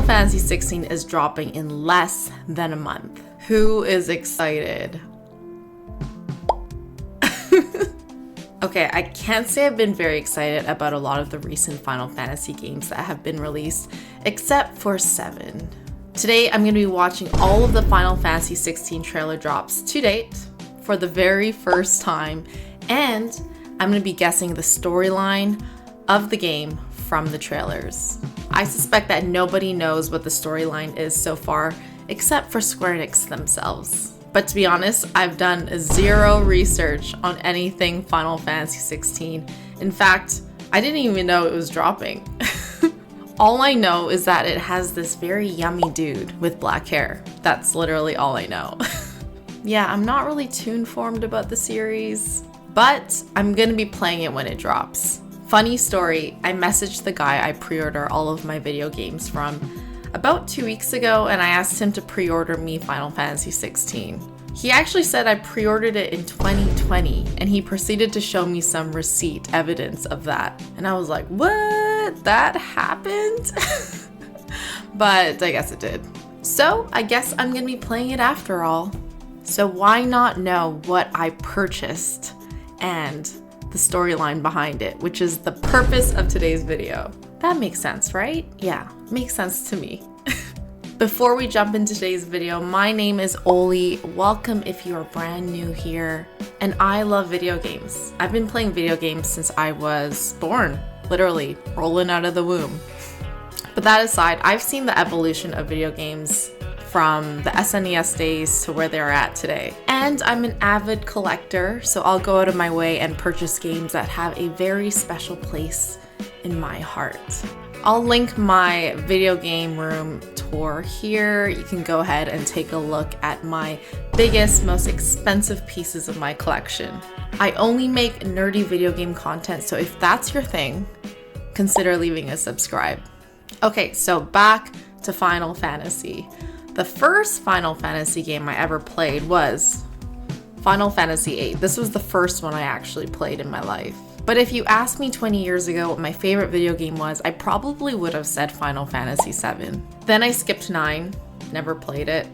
Fantasy 16 is dropping in less than a month. Who is excited? Okay, I can't say I've been very excited about a lot of the recent Final Fantasy games that have been released, except for 7. Today, I'm going to be watching all of the Final Fantasy 16 trailer drops to date for the very first time, and I'm going to be guessing the storyline of the game from the trailers. I suspect that nobody knows what the storyline is so far, except for Square Enix themselves. But to be honest, I've done zero research on anything Final Fantasy 16. In fact, I didn't even know it was dropping. All I know is that it has this very yummy dude with black hair. That's literally all I know. Yeah, I'm not really too informed about the series, but I'm gonna be playing it when it drops. Funny story, I messaged the guy I pre-order all of my video games from about 2 weeks ago, and I asked him to pre-order me Final Fantasy 16. He actually said I pre-ordered it in 2020, and he proceeded to show me some receipt evidence of that. And I was like, what? That happened? But I guess it did. So I guess I'm gonna be playing it after all. So why not know what I purchased and the storyline behind it, which is the purpose of today's video. That makes sense, right? Yeah, makes sense to me. Before we jump into today's video, my name is Oli. Welcome if you are brand new here. And I love video games. I've been playing video games since I was born, literally rolling out of the womb. But that aside, I've seen the evolution of video games from the SNES days to where they're at today. And I'm an avid collector, so I'll go out of my way and purchase games that have a very special place in my heart. I'll link my video game room tour here. You can go ahead and take a look at my biggest, most expensive pieces of my collection. I only make nerdy video game content, so if that's your thing, consider leaving a subscribe. Okay, so back to Final Fantasy. The first Final Fantasy game I ever played was Final Fantasy VIII. This was the first one I actually played in my life. But if you asked me 20 years ago what my favorite video game was, I probably would have said Final Fantasy VII. Then I skipped 9, never played it.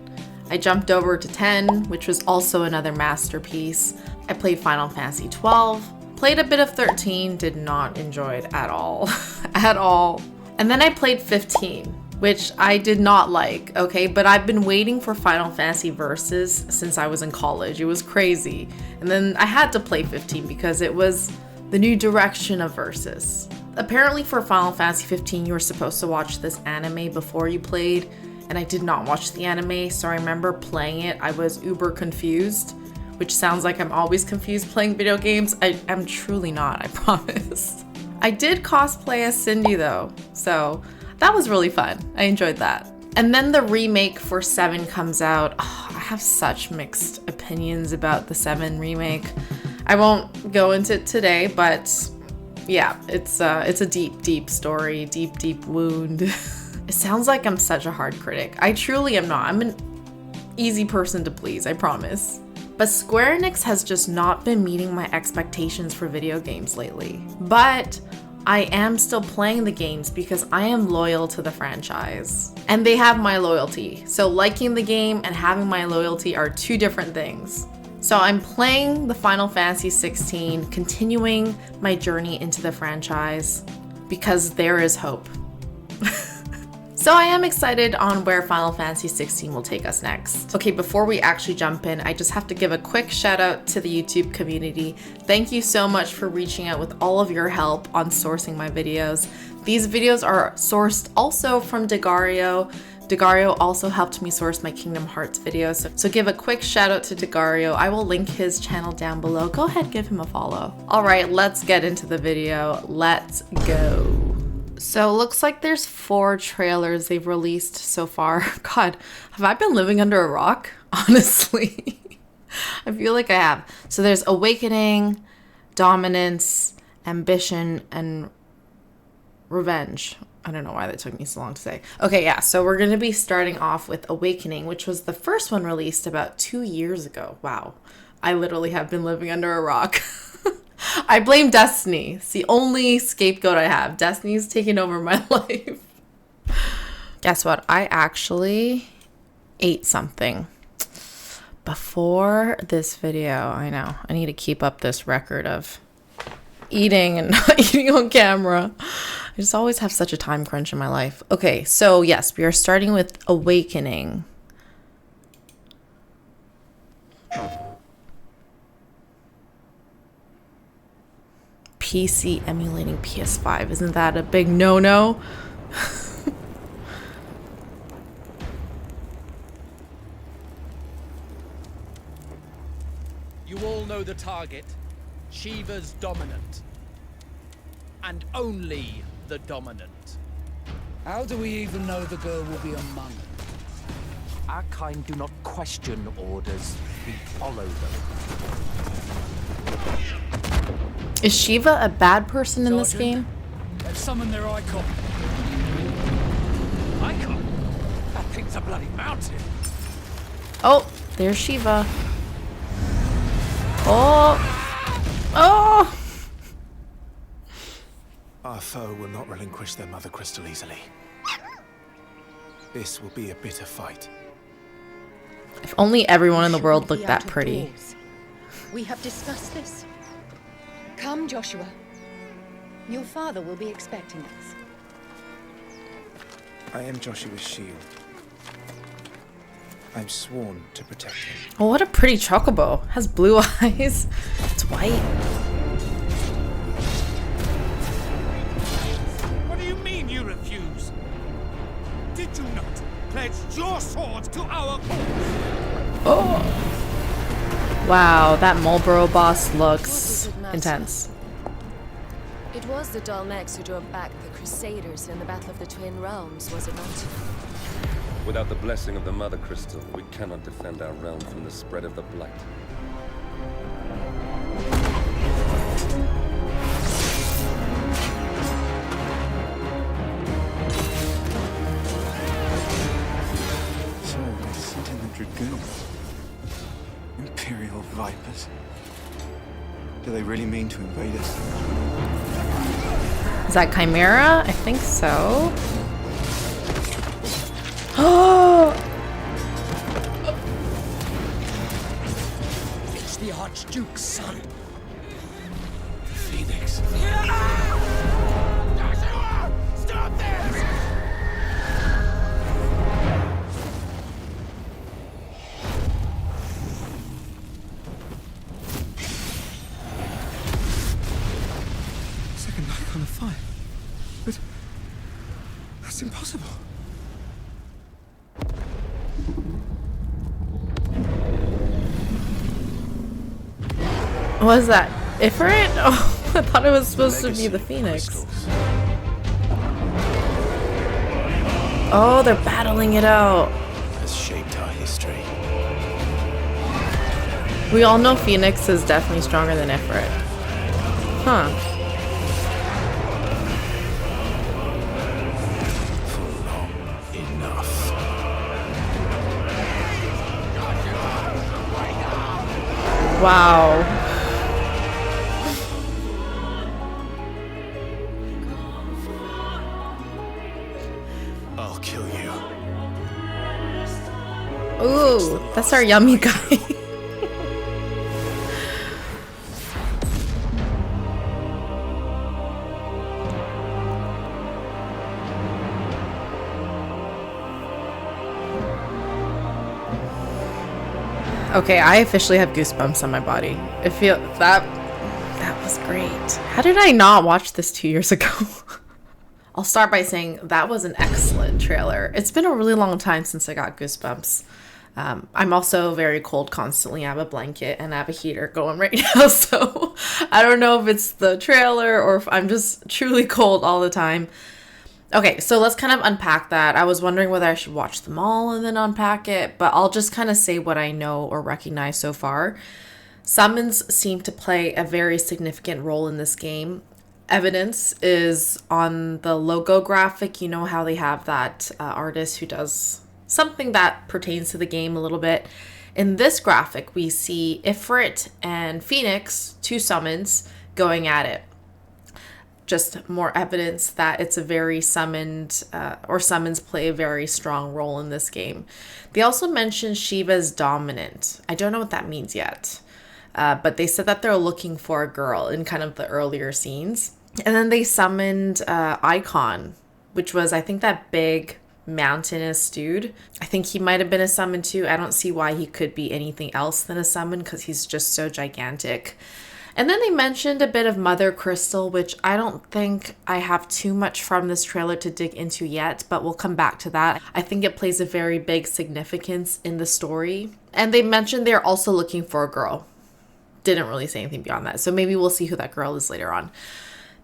I jumped over to 10, which was also another masterpiece. I played Final Fantasy 12, played a bit of 13, did not enjoy it at all, at all. And then I played 15. Which I did not like, okay? But I've been waiting for Final Fantasy Versus since I was in college. It was crazy. And then I had to play 15 because it was the new direction of Versus. Apparently for Final Fantasy 15, you were supposed to watch this anime before you played, and I did not watch the anime, so I remember playing it. I was uber confused, which sounds like I'm always confused playing video games. I'm truly not, I promise. I did cosplay as Cindy though, so that was really fun. I enjoyed that. And then the remake for 7 comes out. Oh, I have such mixed opinions about the 7 remake. I won't go into it today, but yeah, it's a deep story, deep wound. It sounds like I'm such a hard critic. I truly am not. I'm an easy person to please, I promise. But Square Enix has just not been meeting my expectations for video games lately. But I am still playing the games because I am loyal to the franchise. And they have my loyalty. So liking the game and having my loyalty are two different things. So I'm playing the Final Fantasy 16, continuing my journey into the franchise because there is hope. So I am excited on where Final Fantasy 16 will take us next. Okay, before we actually jump in, I just have to give a quick shout out to the YouTube community. Thank you so much for reaching out with all of your help on sourcing my videos. These videos are sourced also from Degario. Degario also helped me source my Kingdom Hearts videos. So give a quick shout out to Degario. I will link his channel down below. Go ahead, give him a follow. All right, let's get into the video. Let's go. So it looks like there's 4 trailers they've released so far. God, have I been living under a rock? Honestly, I feel like I have. So there's Awakening, Dominance, Ambition, and Revenge. I don't know why that took me so long to say. Okay, yeah, so we're going to be starting off with Awakening, which was the first one released about 2 years ago. Wow, I literally have been living under a rock. I blame Destiny. It's the only scapegoat I have. Destiny's taken over my life. Guess what? I actually ate something before this video. I know. I need to keep up this record of eating and not eating on camera. I just always have such a time crunch in my life. Okay, so yes, we are starting with Awakening. PC emulating PS5. Isn't that a big no-no? You all know the target. Shiva's dominant. And only the dominant. How do we even know the girl will be among us? Our kind do not question orders, we follow them. Is Shiva a bad person in this game? Let's summon their icon. Icon? That thing's a bloody mountain. Oh, there's Shiva. Oh! Oh! Our foe will not relinquish their mother crystal easily. This will be a bitter fight. If only everyone in the world looked that pretty. Doors. We have discussed this. Come, Joshua. Your father will be expecting us. I am Joshua's shield. I'm sworn to protect him. Oh, what a pretty chocobo. Has blue eyes. It's white. What do you mean you refuse? Did you not pledge your swords to our cause? Oh! Wow, that Marlboro boss looks intense. It was the Dalmex who drove back the Crusaders in the Battle of the Twin Realms, was it not? Without the blessing of the Mother Crystal, we cannot defend our realm from the spread of the Blight. So, they sent in the Dragoons. Imperial Vipers. Do they really mean to invade us? Is that Chimera? I think so. Oh! It's the Archduke's son. Phoenix. Stop this! Second icon of fire. But that's impossible. What was that? Ifrit? Oh, I thought it was supposed to be the Phoenix. Oh, they're battling it out. Has shaped our history. We all know Phoenix is definitely stronger than Ifrit. Huh. Enough. Wow. I'll kill you. Ooh, that's our yummy guy. Okay, I officially have goosebumps on my body. It feel that was great. How did I not watch this 2 years ago? I'll start by saying that was an excellent trailer. It's been a really long time since I got goosebumps. I'm also very cold constantly. I have a blanket and I have a heater going right now, so I don't know if it's the trailer or if I'm just truly cold all the time. Okay, so let's kind of unpack that. I was wondering whether I should watch them all and then unpack it, but I'll just kind of say what I know or recognize so far. Summons seem to play a very significant role in this game. Evidence is on the logo graphic. You know how they have that artist who does something that pertains to the game a little bit. In this graphic, we see Ifrit and Phoenix, two summons, going at it. just more evidence that it's a very summoned, or summons play a very strong role in this game. They also mentioned Shiva's dominant. I don't know what that means yet, but they said that they're looking for a girl in kind of the earlier scenes. And then they summoned Icon, which was, I think, that big mountainous dude. I think he might have been a summon too. I don't see why he could be anything else than a summon because he's just so gigantic. And then they mentioned a bit of Mother Crystal, which I don't think I have too much from this trailer to dig into yet, but we'll come back to that. I think it plays a very big significance in the story. And they mentioned they're also looking for a girl. Didn't really say anything beyond that. So maybe we'll see who that girl is later on.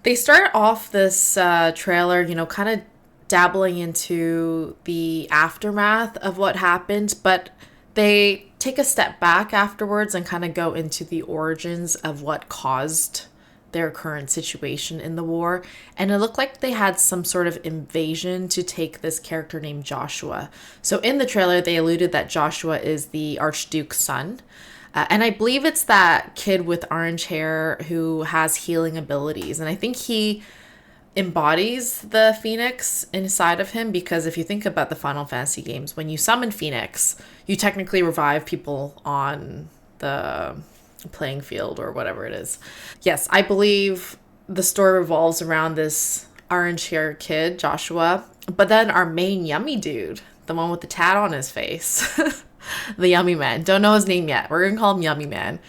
They start off this trailer, you know, kind of dabbling into the aftermath of what happened, but they take a step back afterwards and kind of go into the origins of what caused their current situation in the war. And it looked like they had some sort of invasion to take this character named Joshua. So in the trailer, they alluded that Joshua is the Archduke's son. And I believe it's that kid with orange hair who has healing abilities. And I think he embodies the Phoenix inside of him, because if you think about the Final Fantasy games, when you summon Phoenix, you technically revive people on the playing field or whatever it is. Yes, I believe the story revolves around this orange-haired kid, Joshua. But then our main yummy dude, the one with the tat on his face, the Yummy Man. Don't know his name yet. We're going to call him Yummy Man.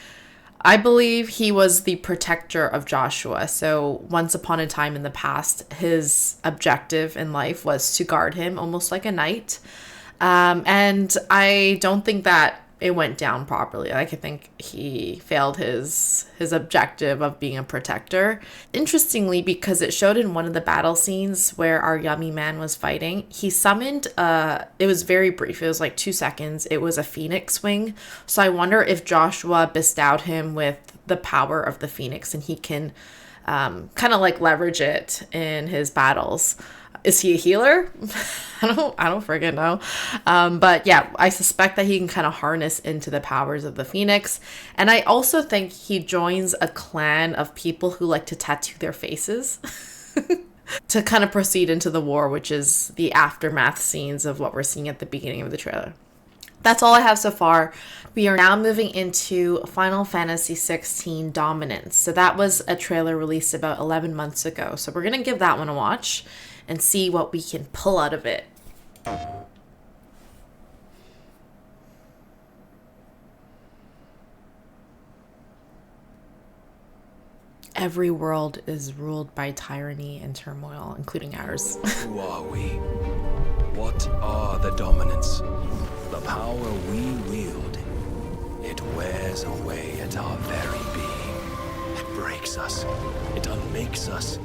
I believe he was the protector of Joshua. So once upon a time in the past, his objective in life was to guard him, almost like a knight. And I don't think that it went down properly. Like, I think he failed his objective of being a protector. Interestingly, because it showed in one of the battle scenes where our Yummy Man was fighting, he summoned, it was very brief. It was like 2 seconds. It was a Phoenix wing. So I wonder if Joshua bestowed him with the power of the Phoenix and he can kind of like leverage it in his battles. Is he a healer? I don't friggin' know. But yeah, I suspect that he can kind of harness into the powers of the Phoenix. And I also think he joins a clan of people who like to tattoo their faces to kind of proceed into the war, which is the aftermath scenes of what we're seeing at the beginning of the trailer. That's all I have so far. We are now moving into Final Fantasy XVI Dominance. So that was a trailer released about 11 months ago. So we're going to give that one a watch and see what we can pull out of it. Every world is ruled by tyranny and turmoil, including ours. Who are we? What are the dominants? The power we wield, it wears away at our very being. It breaks us. It unmakes us,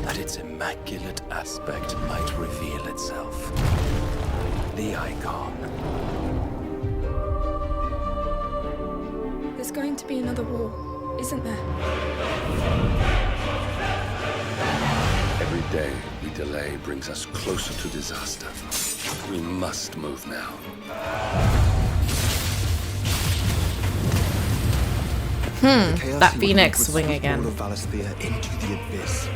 that its immaculate aspect might reveal itself. The icon. There's going to be another war, isn't there? Every day we delay brings us closer to disaster. We must move now. That Phoenix wing again. All of Valisthea into the abyss.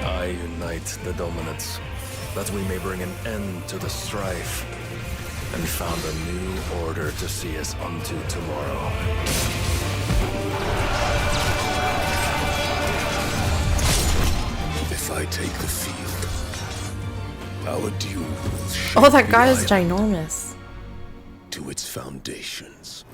I unite the dominants, that we may bring an end to the strife, and found a new order to see us unto tomorrow. If I take the field, our duel will shake Oh, that guy the is island ginormous. to its foundations.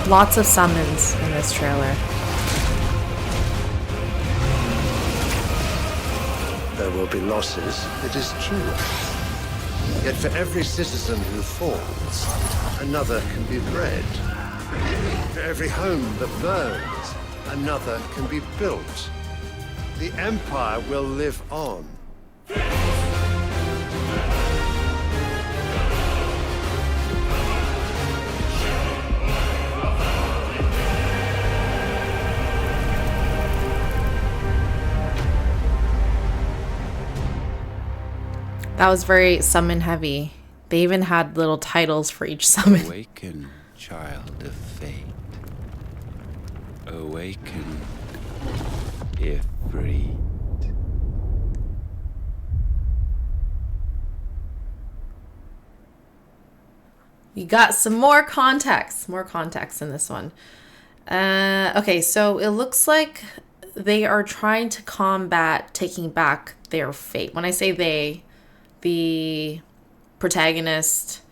Lots of summons in this trailer. There will be losses, it is true. Yet for every citizen who falls, another can be bred. For every home that burns, another can be built. The Empire will live on. That was very summon heavy. They even had little titles for each summon. Awaken, child of fate. Awaken, Ifrit. You got some more context in this one. Okay, so it looks like they are trying to combat taking back their fate. When I say they, the protagonist,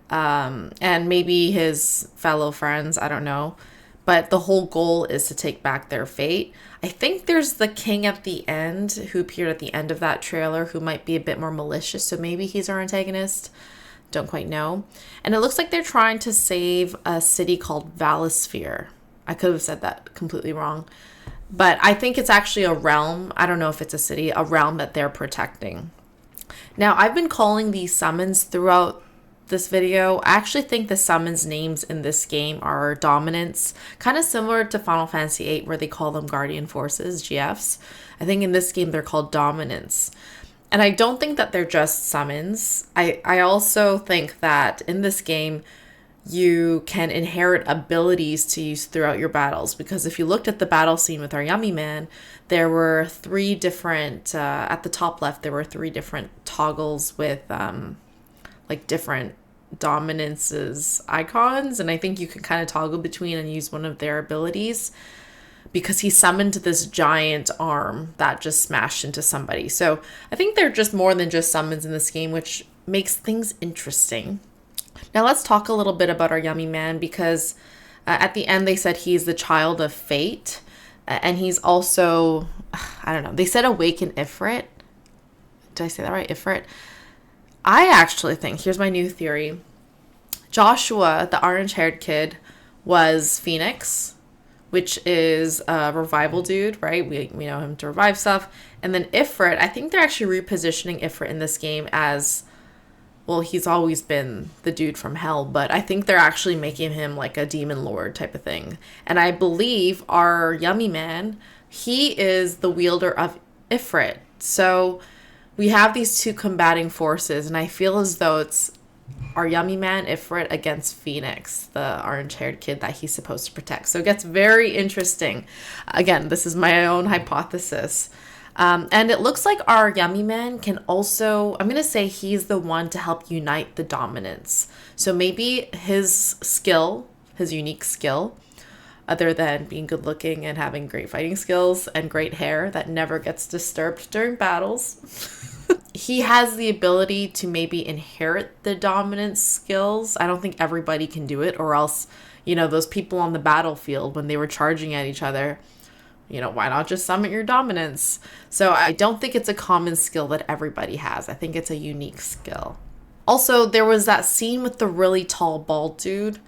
and maybe his fellow friends, I don't know. But the whole goal is to take back their fate. I think there's the king at the end who appeared at the end of that trailer who might be a bit more malicious. So maybe he's our antagonist. Don't quite know. And it looks like they're trying to save a city called Valisphere. I could have said that completely wrong. But I think it's actually a realm. I don't know if it's a city, a realm that they're protecting. Now, I've been calling these summons throughout this video. I actually think the summons names in this game are dominants, kind of similar to Final Fantasy VIII where they call them Guardian Forces, GFs. I think in this game they're called dominants. And I don't think that they're just summons. I also think that in this game you can inherit abilities to use throughout your battles, because if you looked at the battle scene with our Yummy Man, there were three different, at the top left, there were three different toggles with like different dominances icons, and I think you can kind of toggle between and use one of their abilities, because he summoned this giant arm that just smashed into somebody. So I think they're just more than just summons in this game, which makes things interesting. Now let's talk a little bit about our Yummy Man, because at the end they said he's the child of fate, and he's also, I don't know, they said awaken Ifrit. Did I say that right? Ifrit? I actually think, here's my new theory, Joshua, the orange-haired kid, was Phoenix, which is a revival dude, right? We know him to revive stuff. And then Ifrit, I think they're actually repositioning Ifrit in this game as, well, he's always been the dude from hell, but I think they're actually making him like a demon lord type of thing. And I believe our Yummy Man, he is the wielder of Ifrit. So we have these two combating forces, and I feel as though it's our Yummy Man, Ifrit, against Phoenix, the orange-haired kid that he's supposed to protect. So it gets very interesting. Again, this is my own hypothesis. And it looks like our Yummy Man can also, I'm going to say he's the one to help unite the dominants. So maybe his skill, his unique skill, other than being good looking and having great fighting skills and great hair that never gets disturbed during battles, he has the ability to maybe inherit the dominance skills. I don't think everybody can do it, or else, you know, those people on the battlefield when they were charging at each other, you know, why not just summon your dominance? So I don't think it's a common skill that everybody has. I think it's a unique skill. Also, there was that scene with the really tall bald dude.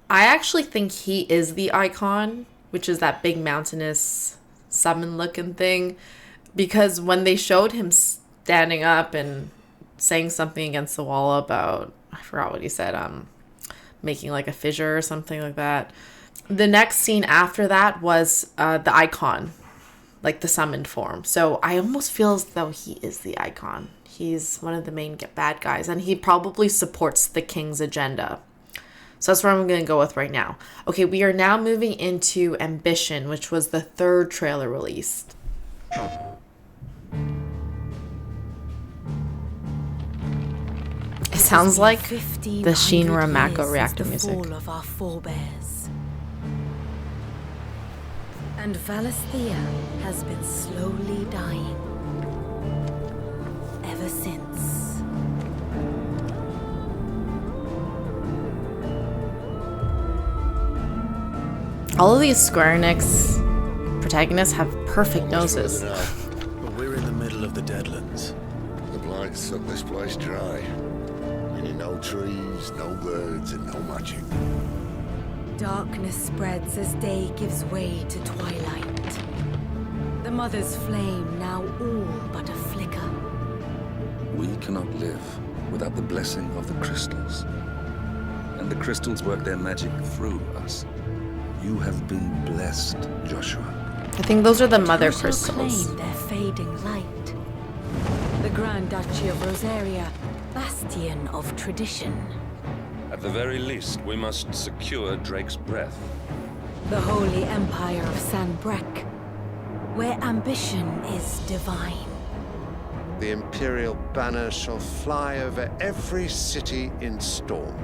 I actually think he is the icon, which is that big mountainous summon looking thing, because when they showed him standing up and saying something against the wall about, I forgot what he said, making like a fissure or something like that. The next scene after that was the icon, like the summoned form. So I almost feel as though he is the icon. He's one of the main bad guys, and he probably supports the king's agenda. So that's what I'm going to go with right now. Okay, we are now moving into Ambition, which was the third trailer released. It sounds like the Shinra Mako reactor music. Fall of our forebears. And Valisthea has been slowly dying ever since. All of these Square Enix protagonists have perfect noses. But we're in the middle of the Deadlands. The blight sucked this place dry. Meaning no trees, no birds, and no magic. Darkness spreads as day gives way to twilight. The Mother's flame now all but a flicker. We cannot live without the blessing of the crystals. And the crystals work their magic through us. You have been blessed, Joshua. I think those are the mother Who shall crystals. claim their fading light? The Grand Duchy of Rosaria, bastion of tradition. At the very least, we must secure Drake's breath. The Holy Empire of San Brek, where ambition is divine. The Imperial banner shall fly over every city in storm.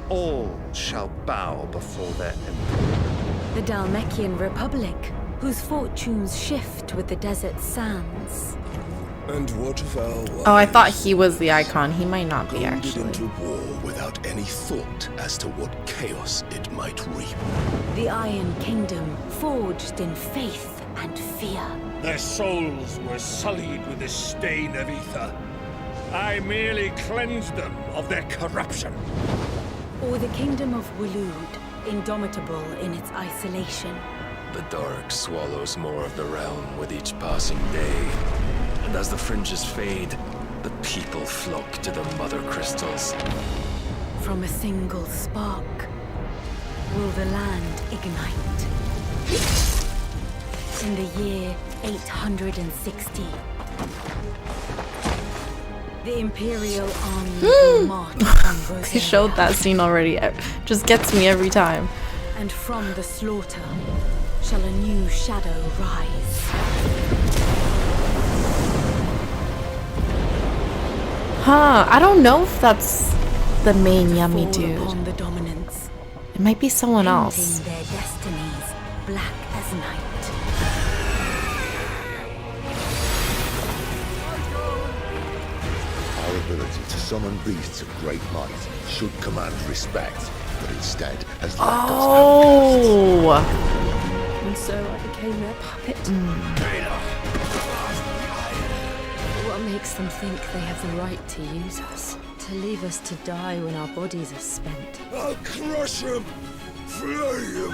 All shall bow before their emperor. The Dalmekian Republic, whose fortunes shift with the desert sands. And what of our wives? Oh, I thought he was the icon. He might not be, Goaded actually. into war without any thought as to what chaos it might reap. The Iron Kingdom, forged in faith and fear. Their souls were sullied with the stain of ether. I merely cleansed them of their corruption. Or the Kingdom of Waloed, indomitable in its isolation. The dark swallows more of the realm with each passing day. And as the fringes fade, the people flock to the mother crystals. From a single spark, will the land ignite? In the year 860, the Imperial army will march on Rosaria. They showed that scene already. It just gets me every time. And from the slaughter shall a new shadow rise. Huh, I don't know if that's the main yummy dude. Upon the dominance, It might be someone else. painting their destinies black as night. Our ability to summon beasts of great might should command respect, but instead has left us Oh! And so I became their puppet. What makes them think they have the right to use us? To leave us to die when our bodies are spent? I'll crush him! Flay him!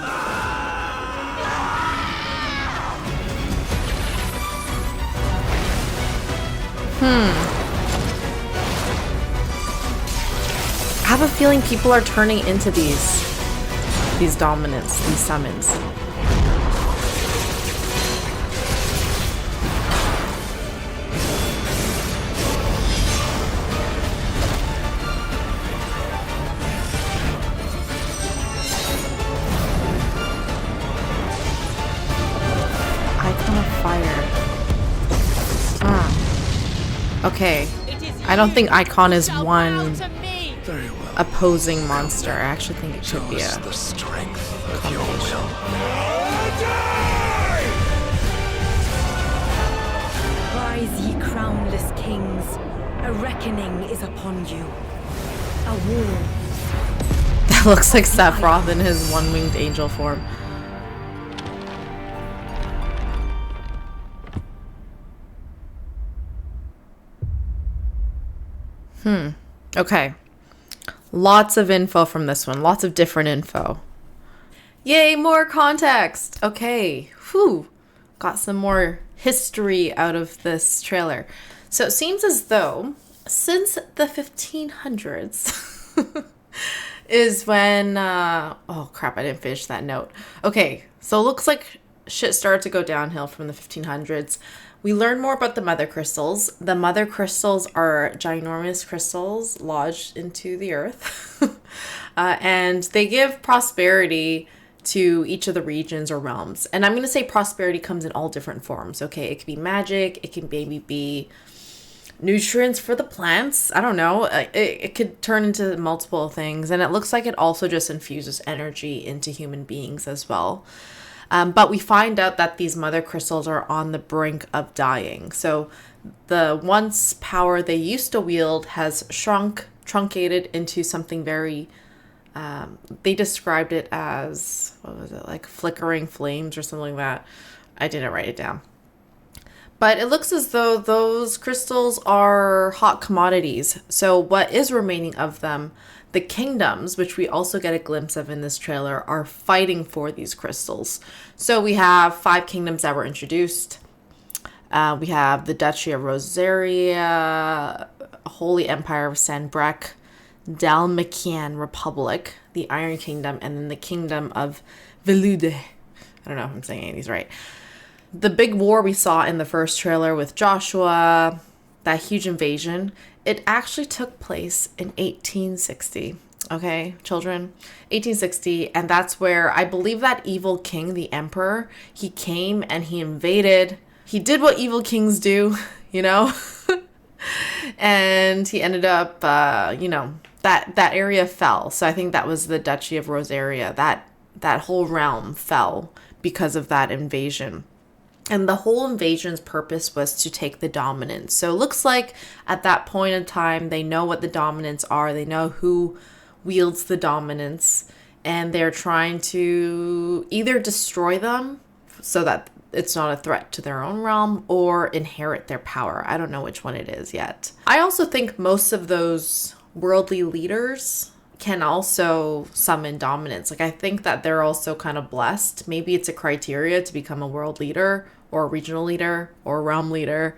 I have a feeling people are turning into these dominants, these summons. Icon of fire. Okay. I don't think Icon is one Very well. opposing monster. I actually think it should be Just a the strength of your will. Rise, ye crownless kings. A reckoning is upon you. A war. That looks like Sephiroth in his one-winged angel form. Okay. Lots of info from this one. Lots of different info. Yay, more context! Okay. Whew. Got some more history out of this trailer. So it seems as though since the 1500s is when... oh crap, I didn't finish that note. Okay, so it looks like shit started to go downhill from the 1500s. We learn more about the mother crystals. The mother crystals are ginormous crystals lodged into the earth. And they give prosperity to each of the regions or realms. And I'm going to say prosperity comes in all different forms. Okay, it could be magic. It can maybe be nutrients for the plants. I don't know. It could turn into multiple things. And it looks like it also just infuses energy into human beings as well. But we find out that these mother crystals are on the brink of dying. So the once power they used to wield has truncated into something very... they described it as, what was it, like flickering flames or something like that. I didn't write it down. But it looks as though those crystals are hot commodities. So what is remaining of them, the kingdoms, which we also get a glimpse of in this trailer, are fighting for these crystals. So we have 5 kingdoms that were introduced. We have the Duchy of Rosaria, Holy Empire of Sanbreque, Dalmatian Republic, the Iron Kingdom, and then the Kingdom of Velude. I don't know if I'm saying any of these right. The big war we saw in the first trailer with Joshua, that huge invasion, it actually took place in 1860. Okay, children, 1860. And that's where I believe that evil king, the emperor, he came and he invaded. He did what evil kings do, you know, and he ended up, you know, that area fell. So I think that was the Duchy of Rosaria. That whole realm fell because of that invasion. And the whole invasion's purpose was to take the dominance. So it looks like at that point in time, they know what the dominants are. They know who wields the dominance. And they're trying to either destroy them so that it's not a threat to their own realm, or inherit their power. I don't know which one it is yet. I also think most of those worldly leaders can also summon dominance. Like, I think that they're also kind of blessed. Maybe it's a criteria to become a world leader or a regional leader or a realm leader,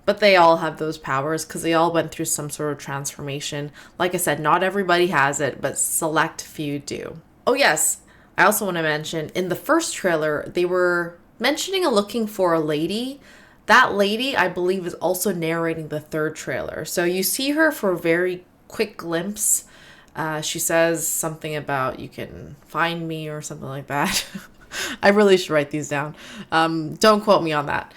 but they all have those powers because they all went through some sort of transformation. Like I said, not everybody has it, but select few do. Oh yes, I also want to mention in the first trailer, they were mentioning looking for a lady. That lady, I believe, is also narrating the third trailer. So you see her for a very quick glimpse. She says something about you can find me or something like that. I really should write these down. Don't quote me on that.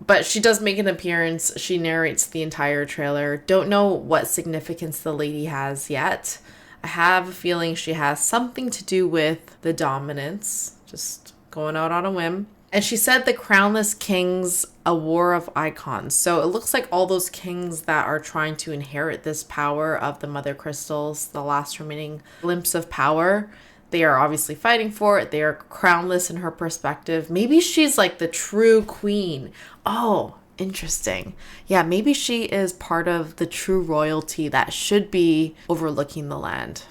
But she does make an appearance. She narrates the entire trailer. Don't know what significance the lady has yet. I have a feeling she has something to do with the dominance. Just going out on a whim. And she said the Crownless Kings, a war of icons. So it looks like all those kings that are trying to inherit this power of the Mother Crystals, the last remaining glimpse of power, they are obviously fighting for it. They are crownless in her perspective. Maybe she's like the true queen. Oh, interesting. Yeah, maybe she is part of the true royalty that should be overlooking the land.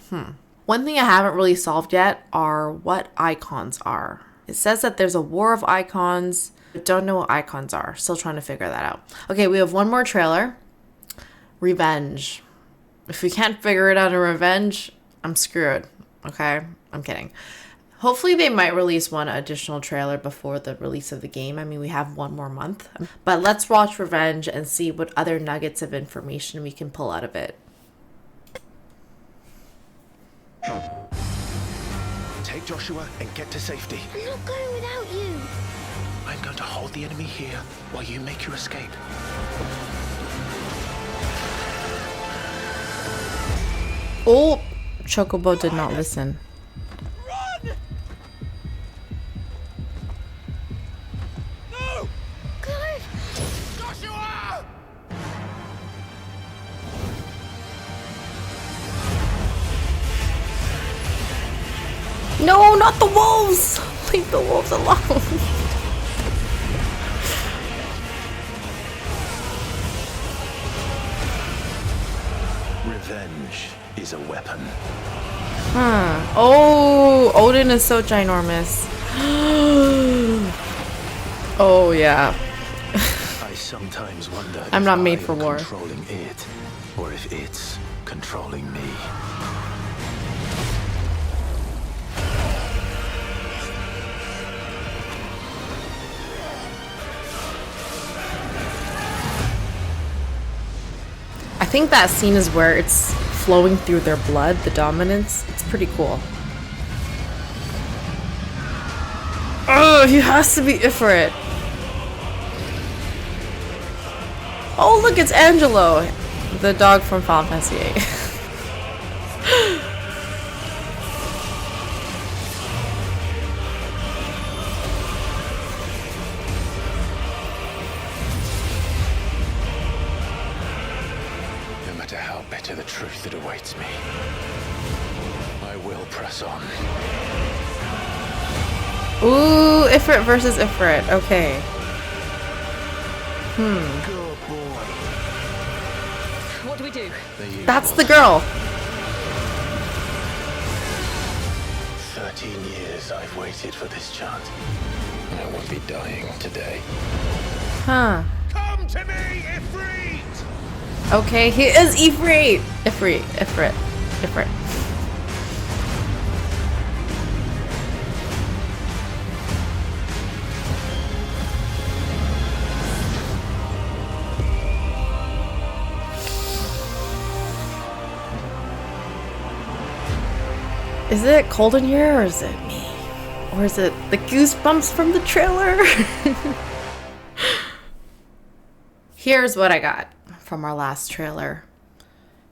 One thing I haven't really solved yet are what icons are. It says that there's a war of icons, but don't know what icons are. Still trying to figure that out. Okay, we have one more trailer. Revenge. If we can't figure it out in Revenge, I'm screwed. Okay? I'm kidding. Hopefully they might release one additional trailer before the release of the game. I mean, we have one more month. But let's watch Revenge and see what other nuggets of information we can pull out of it. Take Joshua and get to safety. I'm not going without you. I'm going to hold the enemy here while you make your escape. Oh, Chocobo did not listen. Run! No! Clive! Joshua! No, not the wolves! Leave the wolves alone. Revenge is a weapon. Oh, Odin is so ginormous. Oh, yeah. I sometimes wonder I'm if not made I for am war. Controlling it, or if it's controlling me. I think that scene is where it's flowing through their blood, the dominance. It's pretty cool. Oh, he has to be Ifrit. Oh, look, it's Angelo, the dog from Final Fantasy VIII. No matter how bitter the truth that awaits me, I will press on. Ooh, Ifrit versus Ifrit. Okay. What do we do? That's the girl. 13 years I've waited for this chance. I won't be dying today. Huh. Come to me, Ifrit! Okay, he is Ifrit. Ifrit. Is it cold in here, or is it me? Or is it the goosebumps from the trailer? Here's what I got from our last trailer.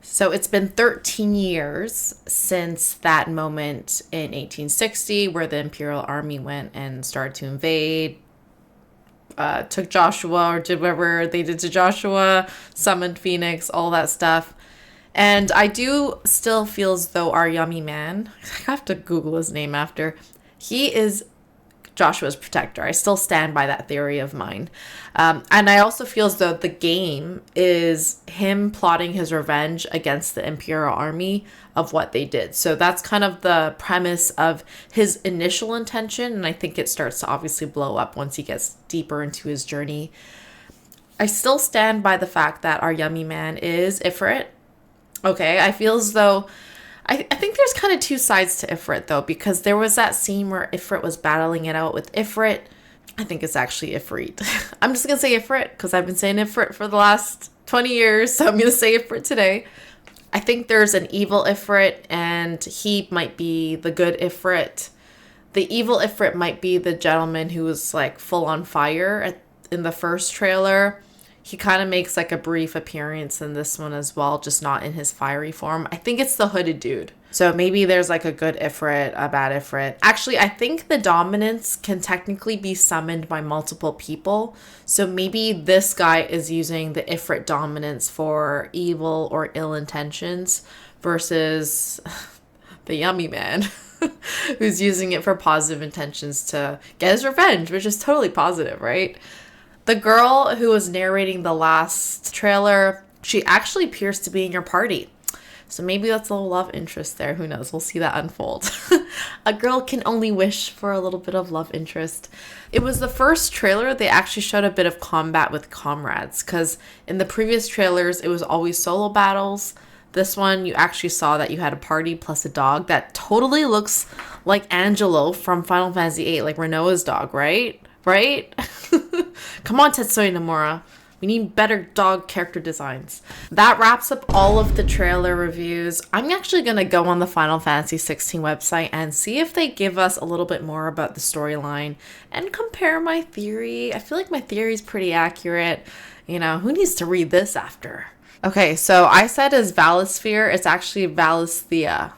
So it's been 13 years since that moment in 1860 where the Imperial Army went and started to invade, took Joshua, or did whatever they did to Joshua, summoned Phoenix, all that stuff. And I do still feel as though our yummy man, I have to Google his name after, he is Joshua's protector. I still stand by that theory of mine. And I also feel as though the game is him plotting his revenge against the Imperial Army of what they did. So that's kind of the premise of his initial intention. And I think it starts to obviously blow up once he gets deeper into his journey. I still stand by the fact that our yummy man is Ifrit. Okay, I feel as though I think there's kind of two sides to Ifrit though, because there was that scene where Ifrit was battling it out with Ifrit. I think it's actually Ifrit. I'm just gonna say Ifrit because I've been saying Ifrit for the last 20 years, so I'm gonna say Ifrit today. I think there's an evil Ifrit, and he might be the good Ifrit. The evil Ifrit might be the gentleman who was like full on fire in the first trailer. He kind of makes like a brief appearance in this one as well, just not in his fiery form. I think it's the hooded dude. So maybe there's like a good Ifrit, a bad Ifrit. Actually, I think the dominance can technically be summoned by multiple people. So maybe this guy is using the Ifrit dominance for evil or ill intentions versus the yummy man who's using it for positive intentions to get his revenge, which is totally positive, right? The girl who was narrating the last trailer, she actually appears to be in your party. So maybe that's a little love interest there. Who knows? We'll see that unfold. A girl can only wish for a little bit of love interest. It was the first trailer they actually showed a bit of combat with comrades, because in the previous trailers, it was always solo battles. This one, you actually saw that you had a party plus a dog that totally looks like Angelo from Final Fantasy VIII, like Renoa's dog, right? Right? Come on, Tetsuya Nomura. We need better dog character designs. That wraps up all of the trailer reviews. I'm actually going to go on the Final Fantasy 16 website and see if they give us a little bit more about the storyline and compare my theory. I feel like my theory is pretty accurate. You know, who needs to read this after? Okay, so I said is Valisphere. It's actually Valisthea.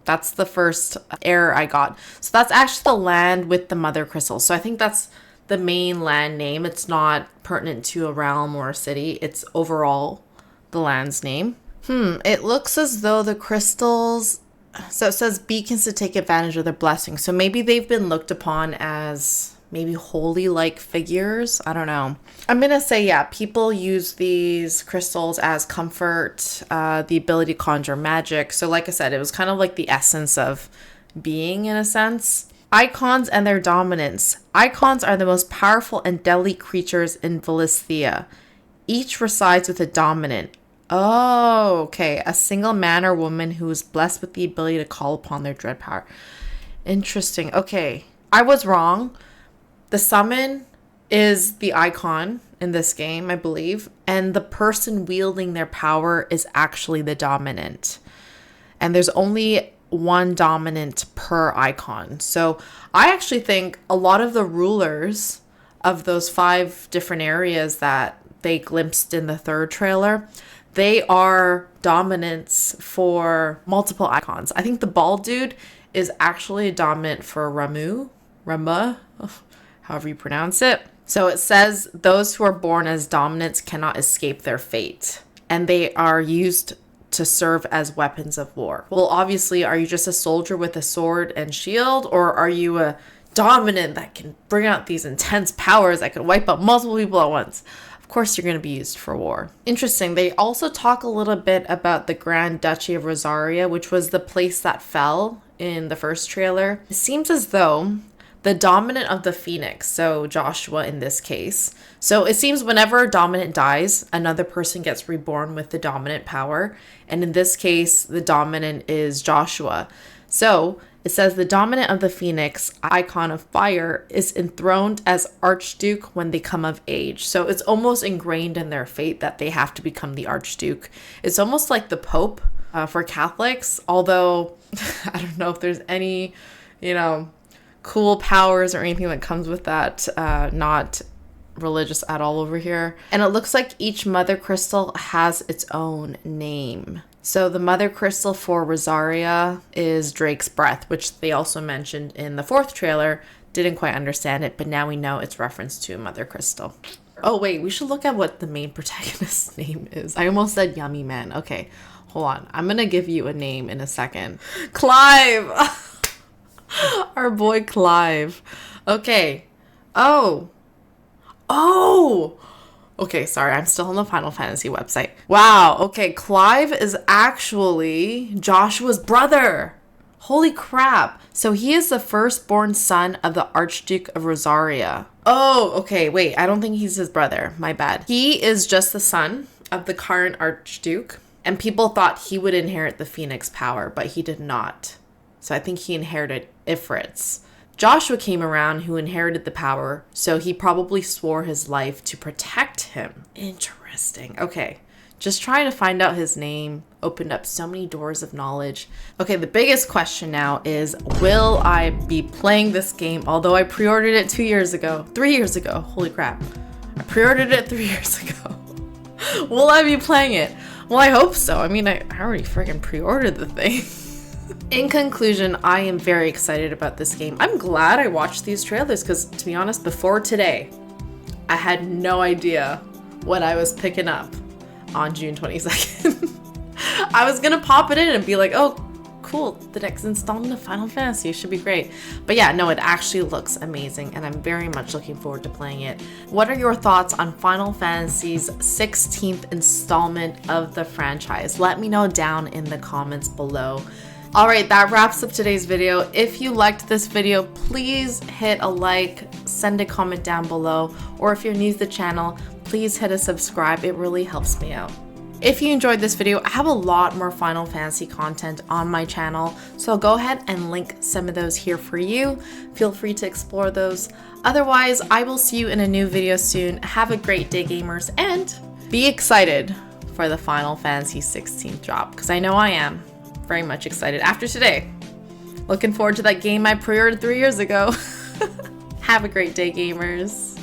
That's the first error I got. So that's actually the land with the mother crystals. So I think that's the main land name. It's not pertinent to a realm or a city. It's overall the land's name. It looks as though the crystals... So it says beacons to take advantage of their blessings. So maybe they've been looked upon as maybe holy-like figures. I don't know. I'm going to say, yeah, people use these crystals as comfort, the ability to conjure magic. So like I said, it was kind of like the essence of being in a sense. Icons and their dominance. Icons are the most powerful and deadly creatures in Valisthea. Each resides with a dominant. Oh, okay. A single man or woman who is blessed with the ability to call upon their dread power. Interesting. Okay. I was wrong. The summon is the icon in this game, I believe. And the person wielding their power is actually the dominant. And there's only one dominant per icon. So I actually think a lot of the rulers of those 5 different areas that they glimpsed in the third trailer, they are dominants for multiple icons. I think the bald dude is actually a dominant for Ramu, however you pronounce it. So it says those who are born as dominants cannot escape their fate, and they are used to serve as weapons of war. Well, obviously, are you just a soldier with a sword and shield, or are you a dominant that can bring out these intense powers that can wipe out multiple people at once? Of course, you're going to be used for war. Interesting. They also talk a little bit about the Grand Duchy of Rosaria, which was the place that fell in the first trailer, it seems as though the dominant of the Phoenix, so Joshua in this case, so it seems whenever a dominant dies, another person gets reborn with the dominant power. And in this case, the dominant is Joshua. So it says the dominant of the Phoenix, icon of fire, is enthroned as Archduke when they come of age. So it's almost ingrained in their fate that they have to become the Archduke. It's almost like the Pope for Catholics, although I don't know if there's any, cool powers or anything that comes with that. Not religious at all over here. And it looks like each mother crystal has its own name. So the mother crystal for Rosaria is Drake's breath, which they also mentioned in the fourth trailer. Didn't quite understand it, but now we know it's reference to a mother crystal. Oh wait, we should look at what the main protagonist's name is. I almost said Yummy Man. Okay, hold on. I'm gonna give you a name in a second. Clive! Our boy Clive. Okay. Oh. Okay, sorry. I'm still on the Final Fantasy website. Wow. Okay, Clive is actually Joshua's brother. Holy crap. So he is the firstborn son of the Archduke of Rosaria. Oh, okay. Wait, I don't think he's his brother. My bad. He is just the son of the current Archduke. And people thought he would inherit the Phoenix power, but he did not. So I think he inherited Ifrit's. Joshua came around who inherited the power, so he probably swore his life to protect him. Interesting. Okay, just trying to find out his name opened up so many doors of knowledge. Okay, the biggest question now is, will I be playing this game? Although I pre-ordered it 3 years ago. Holy crap. I pre-ordered it 3 years ago. Will I be playing it? Well, I hope so. I mean, I already freaking pre-ordered the thing. In conclusion, I am very excited about this game. I'm glad I watched these trailers because, to be honest, before today, I had no idea what I was picking up on June 22nd. I was gonna pop it in and be like, oh, cool, the next installment of Final Fantasy should be great. But yeah, no, it actually looks amazing and I'm very much looking forward to playing it. What are your thoughts on Final Fantasy's 16th installment of the franchise? Let me know down in the comments below. Alright, that wraps up today's video. If you liked this video, please hit a like, send a comment down below, or if you're new to the channel, please hit a subscribe. It really helps me out. If you enjoyed this video, I have a lot more Final Fantasy content on my channel, so I'll go ahead and link some of those here for you. Feel free to explore those. Otherwise, I will see you in a new video soon. Have a great day, gamers, and be excited for the Final Fantasy 16 drop, because I know I am. Very much excited after today. Looking forward to that game I pre-ordered 3 years ago. Have a great day, gamers.